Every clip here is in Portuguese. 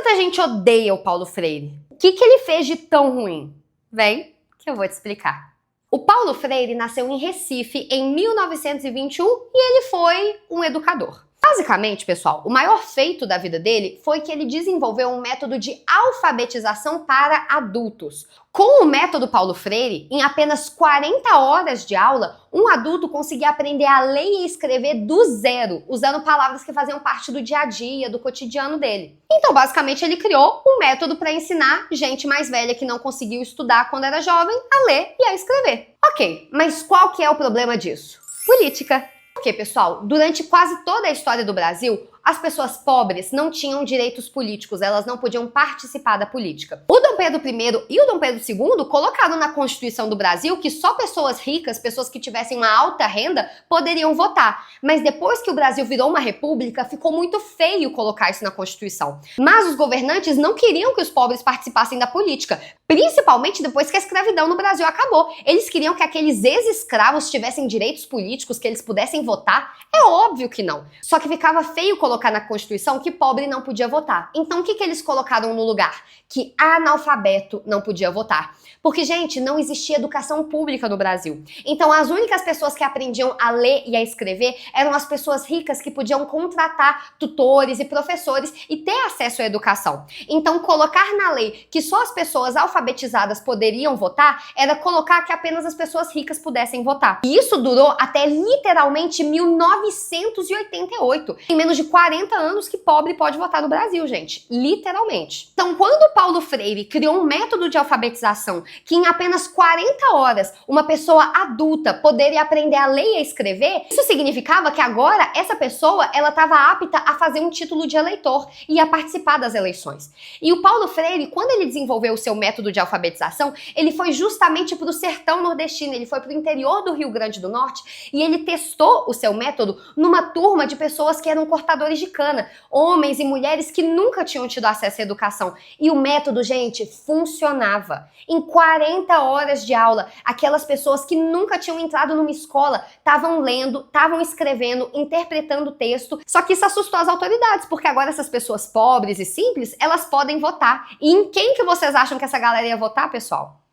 tanta gente odeia o Paulo Freire? O que ele fez de tão ruim? Vem, que eu vou te explicar. O Paulo Freire nasceu em Recife em 1921 e ele foi um educador. Basicamente, pessoal, o maior feito da vida dele foi que ele desenvolveu um método de alfabetização para adultos. Com o método Paulo Freire, em apenas 40 horas de aula, um adulto conseguia aprender a ler e escrever do zero, usando palavras que faziam parte do dia a dia, do cotidiano dele. Então, basicamente, ele criou um método para ensinar gente mais velha que não conseguiu estudar quando era jovem a ler e a escrever. Ok, mas qual que é o problema disso? Política. Porque, pessoal, durante quase toda a história do Brasil, as pessoas pobres não tinham direitos políticos, elas não podiam participar da política. O Dom Pedro I e o Dom Pedro II colocaram na Constituição do Brasil que só pessoas ricas, pessoas que tivessem uma alta renda, poderiam votar. Mas depois que o Brasil virou uma república, ficou muito feio colocar isso na Constituição. Mas os governantes não queriam que os pobres participassem da política, principalmente depois que a escravidão no Brasil acabou. Eles queriam que aqueles ex-escravos tivessem direitos políticos, que eles pudessem votar. É óbvio que não. Só que ficava feio colocar na Constituição que pobre não podia votar. Então o que eles colocaram no lugar? Que analfabeto não podia votar. Porque, gente, não existia educação pública no Brasil. Então as únicas pessoas que aprendiam a ler e a escrever eram as pessoas ricas que podiam contratar tutores e professores e ter acesso à educação. Então colocar na lei que só as pessoas alfabetizadas poderiam votar era colocar que apenas as pessoas ricas pudessem votar. E isso durou até literalmente 1988. Em menos de 40 anos que pobre pode votar no Brasil, gente. Literalmente. Então, quando o Paulo Freire criou um método de alfabetização que em apenas 40 horas uma pessoa adulta poderia aprender a ler e a escrever, isso significava que agora essa pessoa ela estava apta a fazer um título de eleitor e a participar das eleições. E o Paulo Freire, quando ele desenvolveu o seu método de alfabetização, ele foi justamente para o sertão nordestino, ele foi para o interior do Rio Grande do Norte e ele testou o seu método numa turma de pessoas que eram cortadores de cana, homens e mulheres que nunca tinham tido acesso à educação. E o método, gente, funcionava. Em 40 horas de aula, aquelas pessoas que nunca tinham entrado numa escola estavam lendo, estavam escrevendo, interpretando o texto. Só que isso assustou as autoridades, porque agora essas pessoas pobres e simples, elas podem votar. E em quem que vocês acham que essa galera ia votar, pessoal?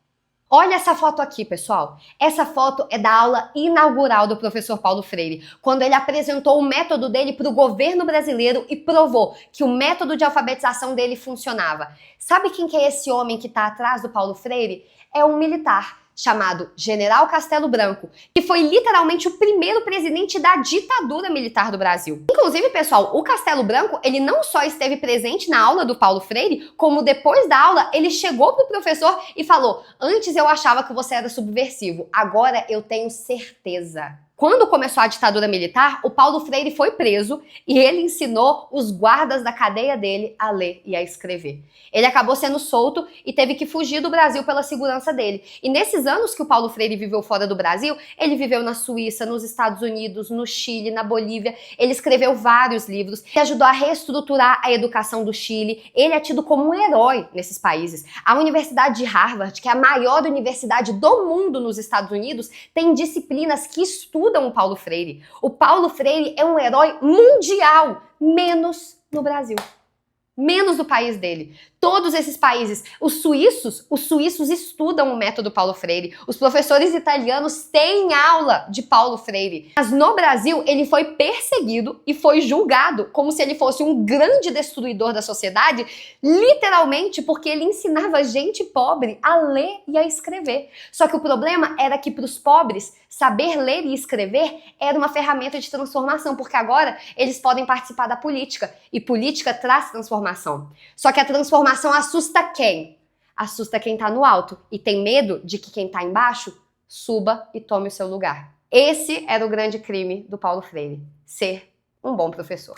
Olha essa foto aqui, pessoal. Essa foto é da aula inaugural do professor Paulo Freire, quando ele apresentou o método dele para o governo brasileiro e provou que o método de alfabetização dele funcionava. Sabe quem que é esse homem que está atrás do Paulo Freire? É um militar chamado General Castelo Branco, que foi literalmente o primeiro presidente da ditadura militar do Brasil. Inclusive, pessoal, o Castelo Branco, ele não só esteve presente na aula do Paulo Freire, como depois da aula, ele chegou pro professor e falou: "Antes eu achava que você era subversivo, agora eu tenho certeza." Quando começou a ditadura militar, o Paulo Freire foi preso e ele ensinou os guardas da cadeia dele a ler e a escrever. Ele acabou sendo solto e teve que fugir do Brasil pela segurança dele. E nesses anos que o Paulo Freire viveu fora do Brasil, ele viveu na Suíça, nos Estados Unidos, no Chile, na Bolívia. Ele escreveu vários livros e ajudou a reestruturar a educação do Chile. Ele é tido como um herói nesses países. A Universidade de Harvard, que é a maior universidade do mundo nos Estados Unidos, tem disciplinas que estudam o Paulo Freire. O Paulo Freire é um herói mundial, menos no Brasil. Menos no país dele. Todos esses países, os suíços estudam o método Paulo Freire. Os professores italianos têm aula de Paulo Freire. Mas no Brasil, ele foi perseguido e foi julgado como se ele fosse um grande destruidor da sociedade, literalmente porque ele ensinava gente pobre a ler e a escrever. Só que o problema era que para os pobres, saber ler e escrever era uma ferramenta de transformação, porque agora eles podem participar da política. E política traz transformação. Só que a transformação assusta quem? Assusta quem tá no alto e tem medo de que quem tá embaixo suba e tome o seu lugar. Esse era o grande crime do Paulo Freire, ser um bom professor.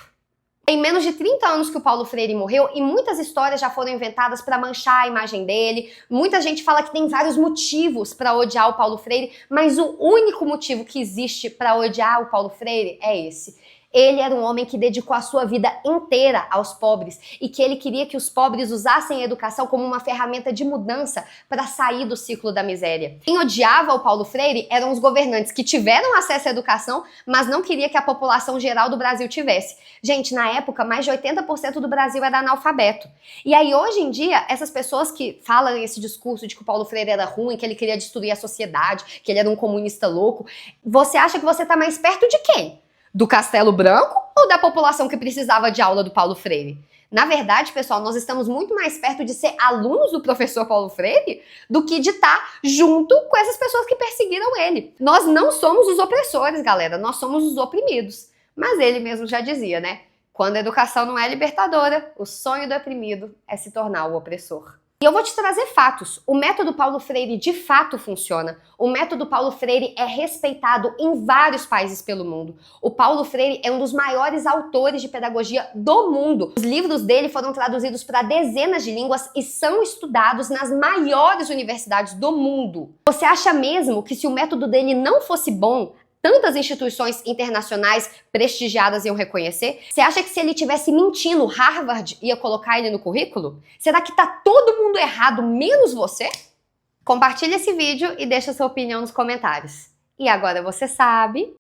Tem menos de 30 anos que o Paulo Freire morreu e muitas histórias já foram inventadas para manchar a imagem dele. Muita gente fala que tem vários motivos para odiar o Paulo Freire, mas o único motivo que existe para odiar o Paulo Freire é esse. Ele era um homem que dedicou a sua vida inteira aos pobres e que ele queria que os pobres usassem a educação como uma ferramenta de mudança para sair do ciclo da miséria. Quem odiava o Paulo Freire eram os governantes que tiveram acesso à educação, mas não queria que a população geral do Brasil tivesse. Gente, na época, mais de 80% do Brasil era analfabeto. E aí, hoje em dia, essas pessoas que falam esse discurso de que o Paulo Freire era ruim, que ele queria destruir a sociedade, que ele era um comunista louco, você acha que você tá mais perto de quem? Do Castelo Branco ou da população que precisava de aula do Paulo Freire? Na verdade, pessoal, nós estamos muito mais perto de ser alunos do professor Paulo Freire do que de estar junto com essas pessoas que perseguiram ele. Nós não somos os opressores, galera, nós somos os oprimidos. Mas ele mesmo já dizia, né? Quando a educação não é libertadora, o sonho do oprimido é se tornar o opressor. E eu vou te trazer fatos. O método Paulo Freire de fato funciona. O método Paulo Freire é respeitado em vários países pelo mundo. O Paulo Freire é um dos maiores autores de pedagogia do mundo. Os livros dele foram traduzidos para dezenas de línguas e são estudados nas maiores universidades do mundo. Você acha mesmo que se o método dele não fosse bom, tantas instituições internacionais prestigiadas iam reconhecer? Você acha que se ele tivesse mentindo, Harvard ia colocar ele no currículo? Será que tá todo mundo errado, menos você? Compartilha esse vídeo e deixa sua opinião nos comentários. E agora você sabe...